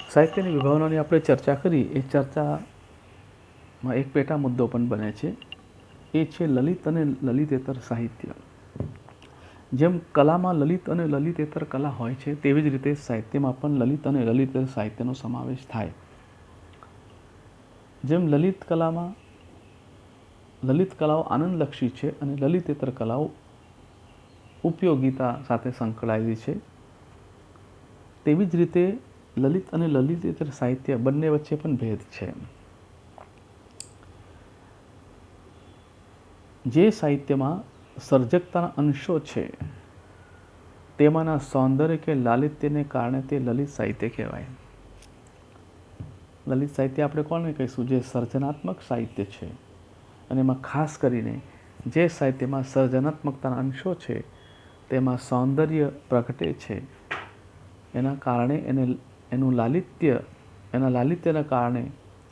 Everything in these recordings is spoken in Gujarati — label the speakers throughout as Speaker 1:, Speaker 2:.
Speaker 1: સાહિત્યની વિભાવનાની આપણે ચર્ચા કરી, એ ચર્ચામાં એક પેટા મુદ્દો પણ બને છે, એ છે લલિત અને લલિતેતર સાહિત્ય. જેમ કલામાં લલિત અને લલિતેતર કલા હોય છે, તેવી જ રીતે સાહિત્યમાં પણ લલિત અને લલિતેતર સાહિત્યનો સમાવેશ થાય. જેમ લલિત કલાઓ આનંદલક્ષી છે અને લલિતેતર કલાઓ ઉપયોગિતા સાથે સંકળાયેલી છે, તેવી જ રીતે લલિત અને લલિતેતર સાહિત્ય બંને વચ્ચે પણ ભેદ છે. જે સાહિત્યમાં સર્જકતાના અંશો છે, તેમાંના સૌંદર્ય કે લાલિત્યને કારણે તે લલિત સાહિત્ય કહેવાય. લલિત સાહિત્ય આપણે કોને કહીશું? જે સર્જનાત્મક સાહિત્ય છે, અને એમાં ખાસ કરીને જે સાહિત્યમાં સર્જનાત્મકતાના અંશો છે, તેમાં સૌંદર્ય પ્રગટે છે, એના કારણે એના લાલિત્યના કારણે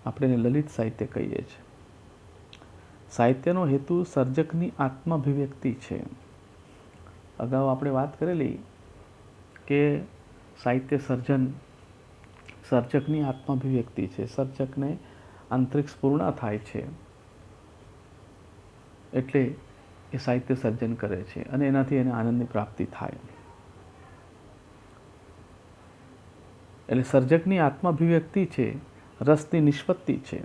Speaker 1: આપણે એને લલિત સાહિત્ય કહીએ છીએ. સાહિત્યનો હેતુ સર્જકની આત્માભિવ્યક્તિ છે. અગાઉ આપણે વાત કરેલી કે સાહિત્ય સર્જકની આત્માભિવ્યક્તિ છે. સર્જકને આંતરિક સ્ફુરણા થાય છે, એટલે એ સાહિત્ય સર્જન કરે છે અને એનાથી એને આનંદની પ્રાપ્તિ થાય. એટલે સર્જકની આત્માભિવ્યક્તિ છે, રસની નિષ્પત્તિ છે.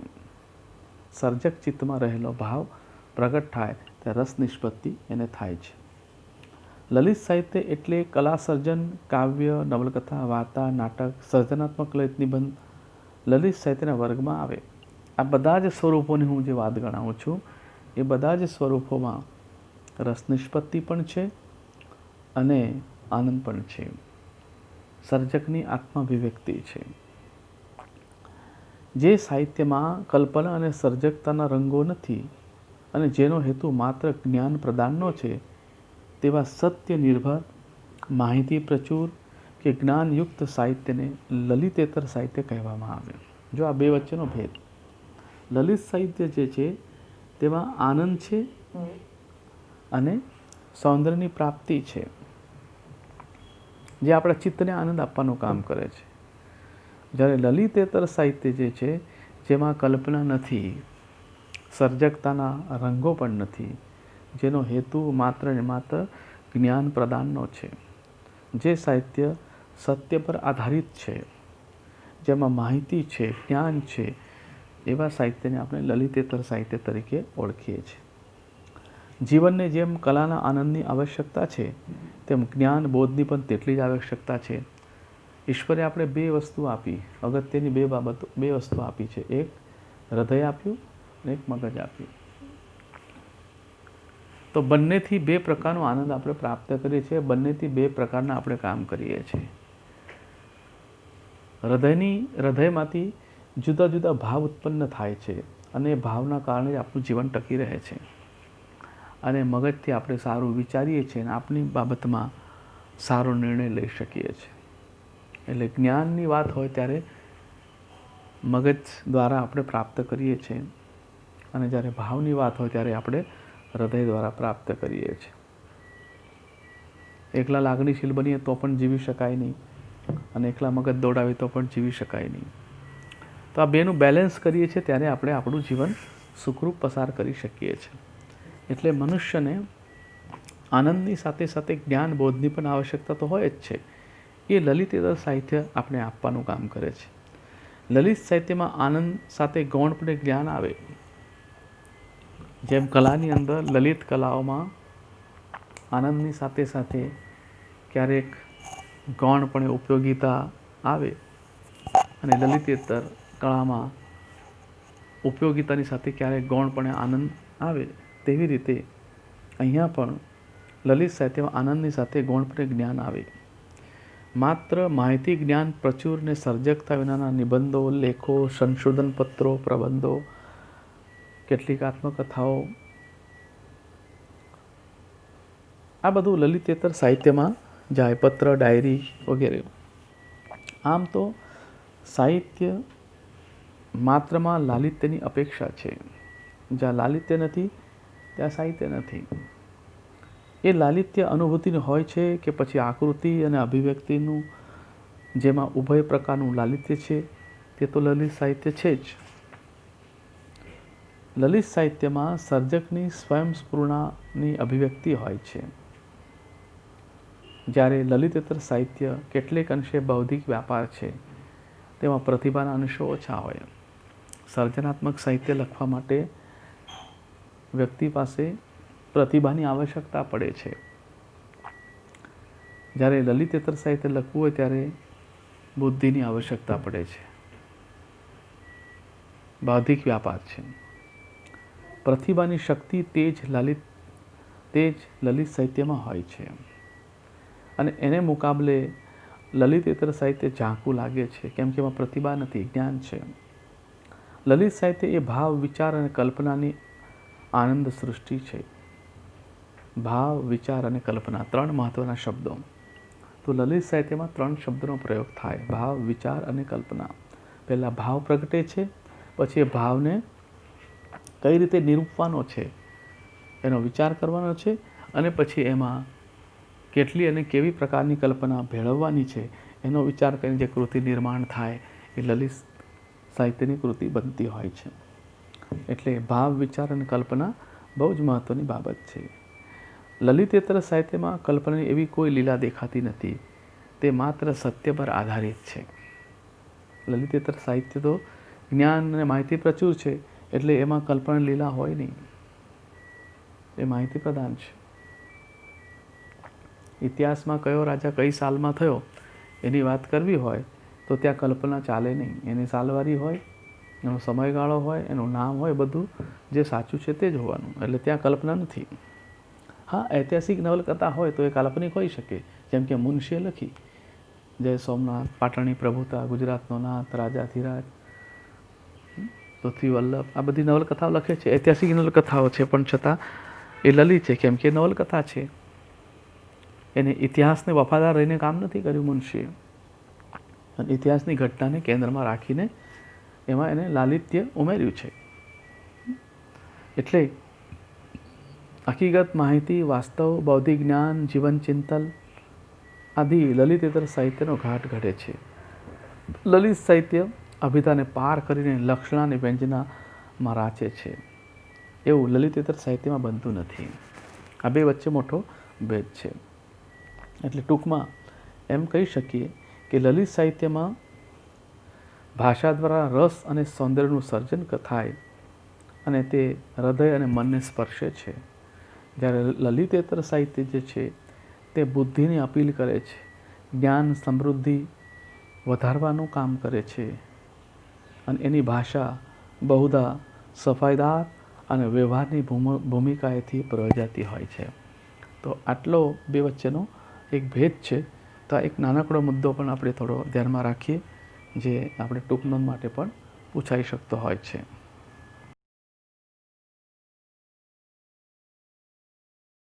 Speaker 1: સર્જક ચિત્તમાં રહેલો ભાવ પ્રગટ થાય ત્યારે રસ નિષ્પત્તિ એને થાય છે. લલિત સાહિત્ય એટલે કલા સર્જન, કાવ્ય, નવલકથા, વાર્તા, નાટક, સર્જનાત્મક લલિત નિબંધ લલિત સાહિત્યના વર્ગમાં આવે. આ બધા જ સ્વરૂપોની હું જે વાત ગણાવું છું, એ બધા જ સ્વરૂપોમાં રસ નિષ્પત્તિ પણ છે અને આનંદ પણ છે. સર્જકની આત્માભિવ્યક્તિ છે. જે સાહિત્યમાં કલ્પના અને સર્જકતાના રંગો નથી અને જેનો હેતુ માત્ર જ્ઞાન પ્રદાનનો છે, તેવા સત્ય નિર્ભર, માહિતી પ્રચુર કે જ્ઞાનયુક્ત સાહિત્યને લલિતેતર સાહિત્ય કહેવામાં આવે. જો આ બે વચ્ચેનો ભેદ. લલિત સાહિત્ય જે છે તેમાં આનંદ છે અને સૌંદર્યની પ્રાપ્તિ છે, જે આપણા ચિત્તને આનંદ આપવાનું કામ કરે છે. જ્યારે લલિતેતર સાહિત્ય જે છે, જેમાં કલ્પના નથી, સર્જકતાના રંગો પણ નથી, જેનો હેતુ માત્ર ને માત્ર જ્ઞાન પ્રદાનનો છે, જે સાહિત્ય સત્ય પર આધારિત છે, જેમાં માહિતી છે, જ્ઞાન છે, એવા સાહિત્યને આપણે લલિતેતર સાહિત્ય તરીકે ઓળખીએ છીએ. જીવનને જેમ કલાના આનંદની આવશ્યકતા છે, તેમ જ્ઞાન બોધની પણ તેટલી જ આવશ્યકતા છે. ઈશ્વરે આપણે બે વસ્તુ આપી, અગત્યની બે વસ્તુ આપી છે. એક હૃદય આપ્યું અને એક મગજ આપ્યું. તો બંનેથી બે પ્રકારનો આનંદ આપણે પ્રાપ્ત કરીએ છીએ, બંનેથી બે પ્રકારના આપણે કામ કરીએ છીએ. હૃદયમાંથી જુદા જુદા ભાવ ઉત્પન્ન થાય છે અને એ ભાવના કારણે આપણું જીવન ટકી રહે છે. અને મગજથી આપણે સારું વિચારીએ છીએ અને આપણી બાબતમાં સારો નિર્ણય લઈ શકીએ છીએ. એટલે જ્ઞાનની વાત હોય ત્યારે મગજ દ્વારા આપણે પ્રાપ્ત કરીએ છીએ, અને જ્યારે ભાવની વાત હોય ત્યારે આપણે હૃદય દ્વારા પ્રાપ્ત કરીએ છીએ. એકલા લાગણીશીલ બનીએ તો પણ જીવી શકાય નહીં, અને એકલા મગજ દોડાવીએ તો પણ જીવી શકાય નહીં. તો આ બેનું બેલેન્સ કરીએ છીએ ત્યારે આપણે આપણું જીવન સુખરૂપ પસાર કરી શકીએ છીએ. એટલે મનુષ્યને આનંદની સાથે સાથે જ્ઞાન બોધની પણ આવશ્યકતા તો હોય જ છે. એ લલિતેતર સાહિત્ય આપણે આપવાનું કામ કરે છે. લલિત સાહિત્યમાં આનંદ સાથે ગૌણપણે જ્ઞાન આવે. જેમ કલાની અંદર લલિત કલાઓમાં આનંદની સાથે સાથે ક્યારેક ગૌણપણે ઉપયોગિતા આવે, અને લલિતેતર કળામાં ઉપયોગિતાની સાથે ક્યારેક ગૌણપણે આનંદ આવે, તેવી રીતે અહીંયા પણ લલિત સાહિત્યમાં આનંદની સાથે ગૌણપણે જ્ઞાન આવે. માત્ર માહિતી જ્ઞાન પ્રચુર ને સર્જકતા વિનાના નિબંધો, લેખો, સંશોધન પત્રો, પ્રબંધો, કેટલીક આત્મકથાઓ, આ બધું લલિતેતર સાહિત્યમાં જાય. પત્ર, ડાયરી વગેરે. આમ તો સાહિત્ય માત્રમાં લાલિત્યની અપેક્ષા છે. જ્યાં લાલિત્ય નથી ત્યાં સાહિત્ય નથી. એ લાલિત્ય અનુભૂતિનું હોય છે કે પછી આકૃતિ અને અભિવ્યક્તિનું જેમાં ઉભય પ્રકારનું લાલિત્ય છે તે તો લલિત સાહિત્ય છે જ. લલિત સાહિત્યમાં સર્જકની સ્વયંસ્ફુરણાની અભિવ્યક્તિ હોય છે, જ્યારે લલિતેતર સાહિત્ય કેટલેક અંશે બૌદ્ધિક વ્યાપાર છે, તેમાં પ્રતિભાના અંશો ઓછા હોય. સર્જનાત્મક સાહિત્ય લખવા માટે વ્યક્તિ પાસે પ્રતિભાની આવશ્યકતા પડે છે, જ્યારે લલિતેતર સાહિત્ય લખવું હોય ત્યારે બુદ્ધિની આવશ્યકતા પડે છે. બૌદ્ધિક વ્યાપાર છે. પ્રતિભાની શક્તિ તેજ લલિત સાહિત્યમાં હોય છે, અને એને મુકાબલે લલિતેતર સાહિત્ય ઝાંખું લાગે છે, કેમ કે એમાં પ્રતિભા નથી, જ્ઞાન છે. લલિત સાહિત્ય એ ભાવ, વિચાર અને કલ્પનાની આનંદ સૃષ્ટિ છે. ભાવ, વિચાર અને કલ્પના 3 મહત્વના શબ્દો. તો લલિત સાહિત્યમાં 3 શબ્દોનો પ્રયોગ થાય: ભાવ, વિચાર અને કલ્પના. પહેલાં ભાવ પ્રગટે છે, પછી એ ભાવને કઈ રીતે નિરૂપવાનો છે એનો વિચાર કરવાનો છે, અને પછી એમાં કેટલી અને કેવી પ્રકારની કલ્પના ભેળવવાની છે એનો વિચાર કરીને જે કૃતિ નિર્માણ થાય એ લલિત સાહિત્યની કૃતિ બનતી હોય છે. એટલે ભાવ, વિચાર અને કલ્પના બહુ જ મહત્વની બાબત છે. લલિતેતર સાહિત્યમાં કલ્પનાની એવી કોઈ લીલા દેખાતી નથી, તે માત્ર સત્ય પર આધારિત છે. લલિતેતર સાહિત્ય તો જ્ઞાન અને માહિતી પ્રચુર છે, એટલે એમાં કલ્પના લીલા હોય નહીં, એ માહિતી પ્રધાન છે. ઇતિહાસમાં કયો રાજા કઈ સાલમાં થયો એની વાત કરવી હોય તો ત્યાં કલ્પના ચાલે નહીં. એની સાલવારી હોય, એનો સમયગાળો હોય, એનું નામ હોય, બધું જે સાચું છે તે જ હોવાનું, એટલે ત્યાં કલ્પના નથી. હા, ઐતિહાસિક નવલકથા હોય તો એ કાલ્પનિક હોઈ શકે, જેમ કે મુનશીએ લખી જય સોમનાથ, પાટણની પ્રભુતા, ગુજરાતનો નાથ, રાજાધિરાજ, પૃથ્વી વલ્લભ, આ બધી નવલકથાઓ લખે છે. ઐતિહાસિક નવલકથાઓ છે, પણ છતાં એ લલિત છે, કેમ કે નવલકથા છે. એને ઇતિહાસને વફાદાર રહીને કામ નથી કર્યું મુનશીએ, અને ઇતિહાસની ઘટનાને કેન્દ્રમાં રાખીને એમાં એને લાલિત્ય ઉમેર્યું છે. એટલે હકીકત, માહિતી, વાસ્તવ, બૌદ્ધિક જ્ઞાન, જીવન ચિંતન આદિ લલિતેતર સાહિત્યનો ઘાટ ઘડે છે. લલિત સાહિત્ય અભિધાને પાર કરીને લક્ષણા અને વ્યંજનામાં રાચે છે, એવું લલિતેતર સાહિત્યમાં બનતું નથી. આ બે વચ્ચે મોટો ભેદ છે. એટલે ટૂંકમાં એમ કહી શકીએ કે લલિત સાહિત્યમાં ભાષા દ્વારા રસ અને સૌંદર્યનું સર્જન થાય, અને તે હૃદય અને મનને સ્પર્શે છે, જ્યારે લલિતેતર સાહિત્ય જે છે તે બુદ્ધિની અપીલ કરે છે, જ્ઞાન સમૃદ્ધિ વધારવાનું કામ કરે છે, અને એની ભાષા બહુધા સફાઈદાર અને વ્યવહારની ભૂમિકાએથી પ્રયોજાતી હોય છે. તો આટલો બે વચ્ચેનો એક ભેદ છે. તો આ એક નાનકડો મુદ્દો પણ આપણે થોડો ધ્યાનમાં રાખીએ, જે આપણે ટૂંક નોંધ માટે પણ પૂછાઈ શકતો હોય છે.